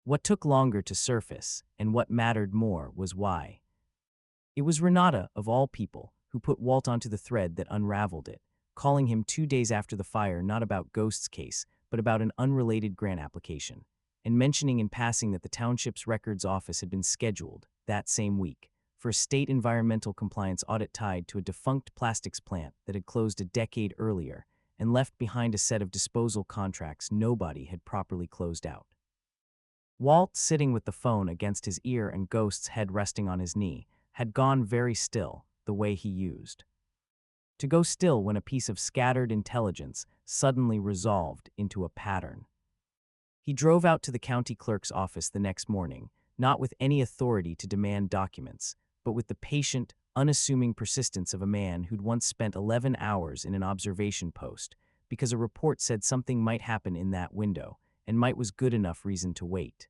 What took longer to surface, and what mattered more, was why. It was Renata, of all people, who put Walt onto the thread that unraveled it, calling him 2 days after the fire not about Ghost's case, but about an unrelated grant application, and mentioning in passing that the township's records office had been scheduled, that same week, for a state environmental compliance audit tied to a defunct plastics plant that had closed a decade earlier and left behind a set of disposal contracts nobody had properly closed out. Walt, sitting with the phone against his ear and Ghost's head resting on his knee, had gone very still, the way he used to go still when a piece of scattered intelligence suddenly resolved into a pattern. He drove out to the county clerk's office the next morning, not with any authority to demand documents, but with the patient, unassuming persistence of a man who'd once spent 11 hours in an observation post because a report said something might happen in that window, and might was good enough reason to wait.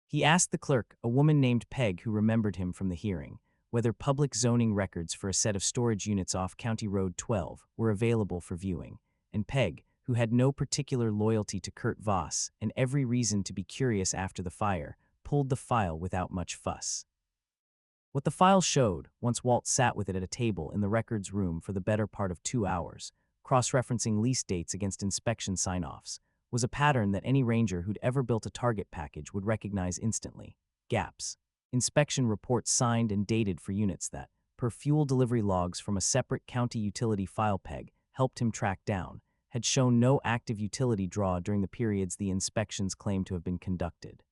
He asked the clerk, a woman named Peg who remembered him from the hearing, whether public zoning records for a set of storage units off County Road 12 were available for viewing, and Peg, who had no particular loyalty to Kurt Voss and every reason to be curious after the fire, pulled the file without much fuss. What the file showed, once Walt sat with it at a table in the records room for the better part of 2 hours, cross-referencing lease dates against inspection sign-offs, was a pattern that any ranger who'd ever built a target package would recognize instantly. Gaps. Inspection reports signed and dated for units that, per fuel delivery logs from a separate county utility file Peg helped him track down, had shown no active utility draw during the periods the inspections claimed to have been conducted.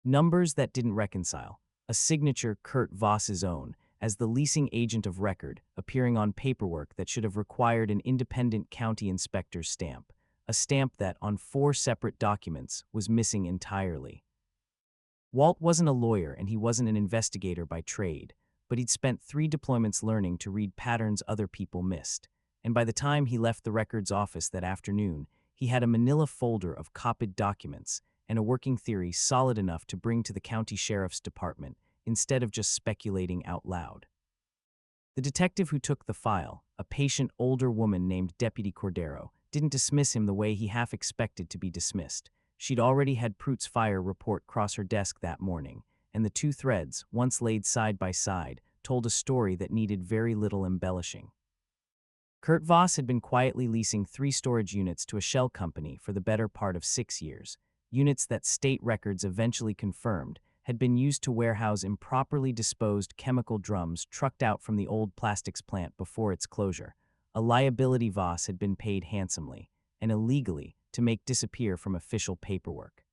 Numbers that didn't reconcile. A signature Kurt Voss's own, as the leasing agent of record, appearing on paperwork that should have required an independent county inspector's stamp, a stamp that, on 4 separate documents, was missing entirely. Walt wasn't a lawyer and he wasn't an investigator by trade, but he'd spent 3 deployments learning to read patterns other people missed, and by the time he left the records office that afternoon, he had a manila folder of copied documents and a working theory solid enough to bring to the county sheriff's department instead of just speculating out loud. The detective who took the file, a patient older woman named Deputy Cordero, didn't dismiss him the way he half expected to be dismissed. She'd already had Prout's fire report cross her desk that morning, and the 2 threads, once laid side by side, told a story that needed very little embellishing. Kurt Voss had been quietly leasing 3 storage units to a shell company for the better part of 6 years, units that state records eventually confirmed had been used to warehouse improperly disposed chemical drums trucked out from the old plastics plant before its closure, a liability Voss had been paid handsomely, and illegally, to make disappear from official paperwork.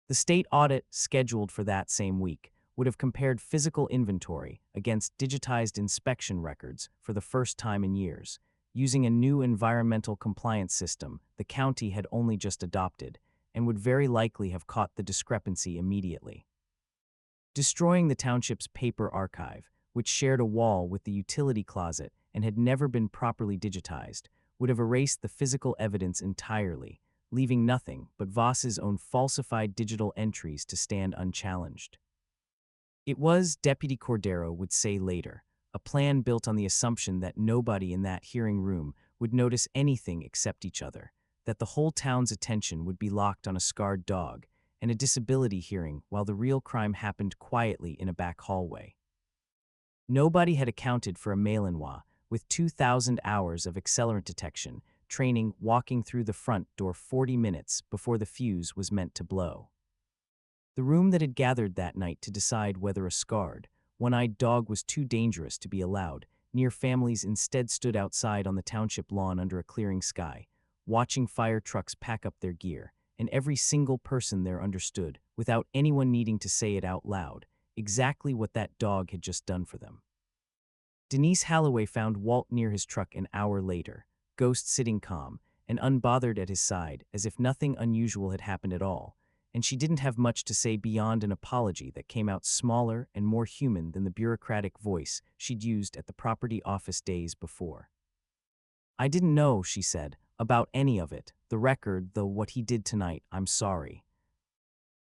The state audit, scheduled for that same week, would have compared physical inventory against digitized inspection records for the first time in years, using a new environmental compliance system the county had only just adopted, and would very likely have caught the discrepancy immediately. Destroying the township's paper archive, which shared a wall with the utility closet and had never been properly digitized, would have erased the physical evidence entirely, leaving nothing but Voss's own falsified digital entries to stand unchallenged. It was, Deputy Cordero would say later, a plan built on the assumption that nobody in that hearing room would notice anything except each other, that the whole town's attention would be locked on a scarred dog, and a disability hearing while the real crime happened quietly in a back hallway. Nobody had accounted for a Malinois with 2,000 hours of accelerant detection training, walking through the front door 40 minutes before the fuse was meant to blow. The room that had gathered that night to decide whether a scarred, one-eyed dog was too dangerous to be allowed, near families instead stood outside on the township lawn under a clearing sky, watching fire trucks pack up their gear, and every single person there understood, without anyone needing to say it out loud, exactly what that dog had just done for them. Denise Halloway found Walt near his truck an hour later, Ghost sitting calm and unbothered at his side as if nothing unusual had happened at all, and she didn't have much to say beyond an apology that came out smaller and more human than the bureaucratic voice she'd used at the property office days before. "I didn't know," she said, "about any of it, the record, though what he did tonight, I'm sorry."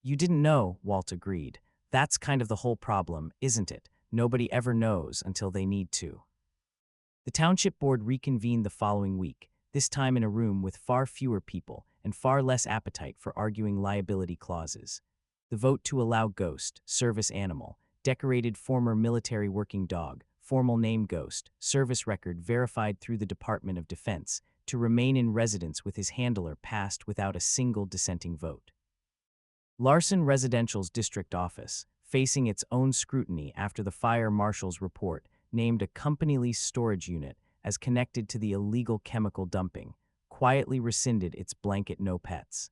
"You didn't know," Walt agreed. "That's kind of the whole problem, isn't it? Nobody ever knows until they need to." The township board reconvened the following week, this time in a room with far fewer people and far less appetite for arguing liability clauses. The vote to allow Ghost, service animal, decorated former military working dog, formal name Ghost, service record verified through the Department of Defense, to remain in residence with his handler passed without a single dissenting vote. Larson Residential's district office, facing its own scrutiny after the fire marshal's report, named a company lease storage unit as connected to the illegal chemical dumping, quietly rescinded its blanket no pets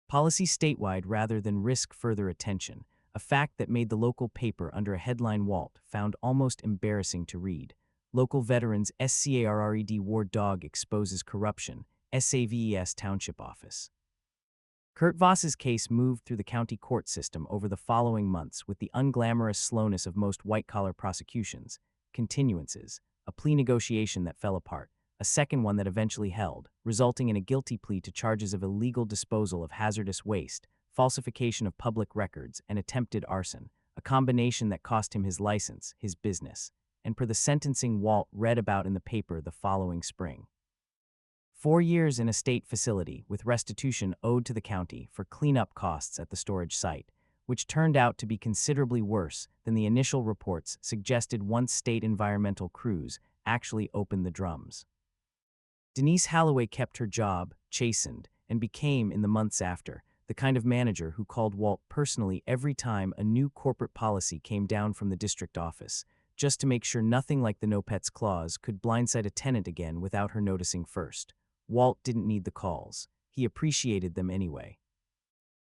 policy statewide rather than risk further attention, a fact that made the local paper under a headline Walt found almost embarrassing to read. Local veterans SCARRED Ward Dog exposes corruption, SAVES Township Office. Kurt Voss's case moved through the county court system over the following months with the unglamorous slowness of most white-collar prosecutions, continuances, a plea negotiation that fell apart, a second one that eventually held, resulting in a guilty plea to charges of illegal disposal of hazardous waste, falsification of public records, and attempted arson, a combination that cost him his license, his business, and per the sentencing Walt read about in the paper the following spring. 4 years in a state facility with restitution owed to the county for cleanup costs at the storage site, which turned out to be considerably worse than the initial reports suggested once state environmental crews actually opened the drums. Denise Halloway kept her job, chastened, and became, in the months after, the kind of manager who called Walt personally every time a new corporate policy came down from the district office, just to make sure nothing like the no pets clause could blindside a tenant again without her noticing first. Walt didn't need the calls. He appreciated them anyway.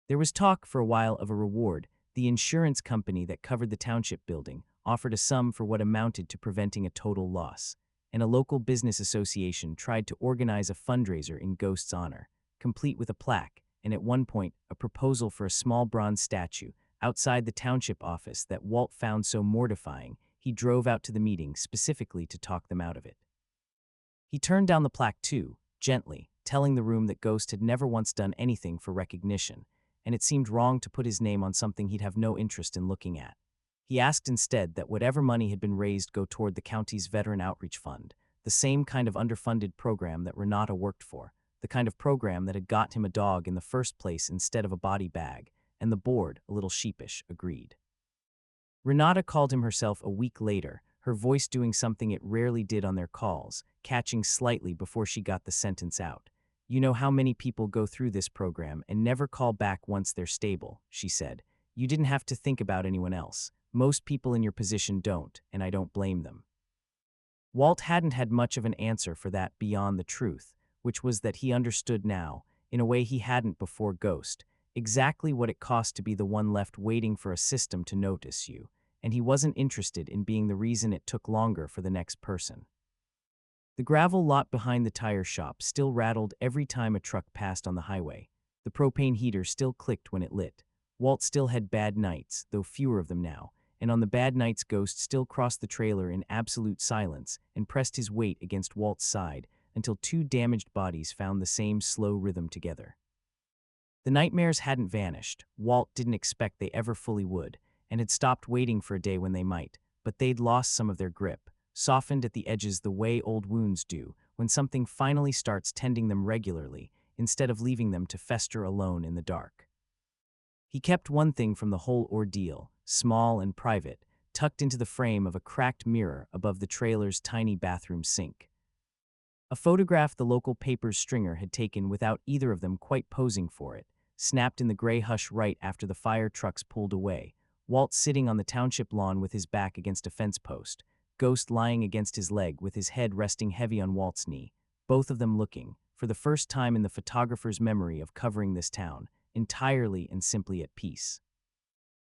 There was talk for a while of a reward. The insurance company that covered the township building offered a sum for what amounted to preventing a total loss, and a local business association tried to organize a fundraiser in Ghost's honor, complete with a plaque, and at one point a proposal for a small bronze statue outside the township office that Walt found so mortifying he drove out to the meeting specifically to talk them out of it. He turned down the plaque too, gently, telling the room that Ghost had never once done anything for recognition, and it seemed wrong to put his name on something he'd have no interest in looking at. He asked instead that whatever money had been raised go toward the county's Veteran Outreach Fund, the same kind of underfunded program that Renata worked for, the kind of program that had got him a dog in the first place instead of a body bag, and the board, a little sheepish, agreed. Renata called him herself a week later, her voice doing something it rarely did on their calls, catching slightly before she got the sentence out. "You know how many people go through this program and never call back once they're stable," she said. "You didn't have to think about anyone else. Most people in your position don't, and I don't blame them." Walt hadn't had much of an answer for that beyond the truth, which was that he understood now, in a way he hadn't before Ghost, exactly what it cost to be the one left waiting for a system to notice you, and he wasn't interested in being the reason it took longer for the next person. The gravel lot behind the tire shop still rattled every time a truck passed on the highway. The propane heater still clicked when it lit. Walt still had bad nights, though fewer of them now, and on the bad nights Ghost still crossed the trailer in absolute silence and pressed his weight against Walt's side until two damaged bodies found the same slow rhythm together. The nightmares hadn't vanished. Walt didn't expect they ever fully would, and had stopped waiting for a day when they might, but they'd lost some of their grip, softened at the edges the way old wounds do when something finally starts tending them regularly instead of leaving them to fester alone in the dark. He kept one thing from the whole ordeal, small and private, tucked into the frame of a cracked mirror above the trailer's tiny bathroom sink. A photograph the local paper's stringer had taken without either of them quite posing for it, snapped in the gray hush right after the fire trucks pulled away, Walt sitting on the township lawn with his back against a fence post, Ghost lying against his leg with his head resting heavy on Walt's knee, both of them looking, for the first time in the photographer's memory of covering this town, entirely and simply at peace.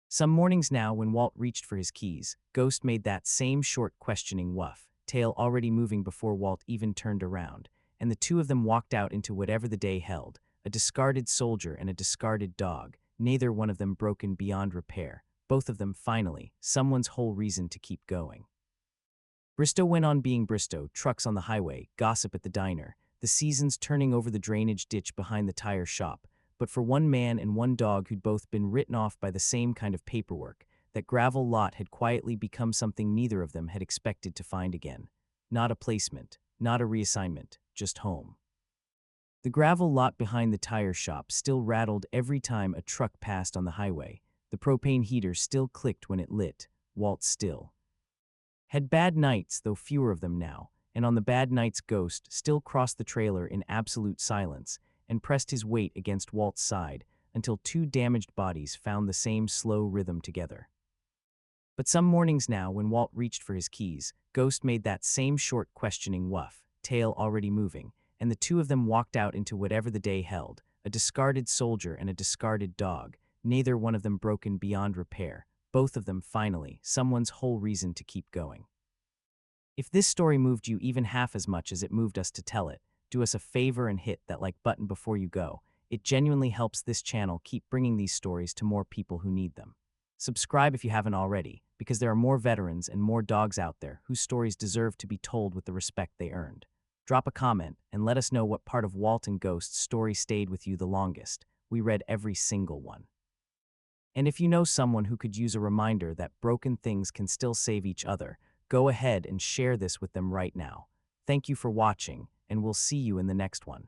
Some mornings now, when Walt reached for his keys, Ghost made that same short questioning woof, tail already moving before Walt even turned around, and the two of them walked out into whatever the day held, a discarded soldier and a discarded dog, neither one of them broken beyond repair, both of them, finally, someone's whole reason to keep going. Bristow went on being Bristow, trucks on the highway, gossip at the diner, the seasons turning over the drainage ditch behind the tire shop, but for one man and one dog who'd both been written off by the same kind of paperwork, that gravel lot had quietly become something neither of them had expected to find again. Not a placement, not a reassignment, just home. The gravel lot behind the tire shop still rattled every time a truck passed on the highway. The propane heater still clicked when it lit. Walt still had bad nights, though fewer of them now, and on the bad nights Ghost still crossed the trailer in absolute silence and pressed his weight against Walt's side until two damaged bodies found the same slow rhythm together. But some mornings now, when Walt reached for his keys, Ghost made that same short questioning woof, tail already moving, and the two of them walked out into whatever the day held, a discarded soldier and a discarded dog, neither one of them broken beyond repair, both of them, finally, someone's whole reason to keep going. If this story moved you even half as much as it moved us to tell it, do us a favor and hit that like button before you go. It genuinely helps this channel keep bringing these stories to more people who need them. Subscribe if you haven't already, because there are more veterans and more dogs out there whose stories deserve to be told with the respect they earned. Drop a comment and let us know what part of Walt and Ghost's story stayed with you the longest. We read every single one. And if you know someone who could use a reminder that broken things can still save each other, go ahead and share this with them right now. Thank you for watching, and we'll see you in the next one.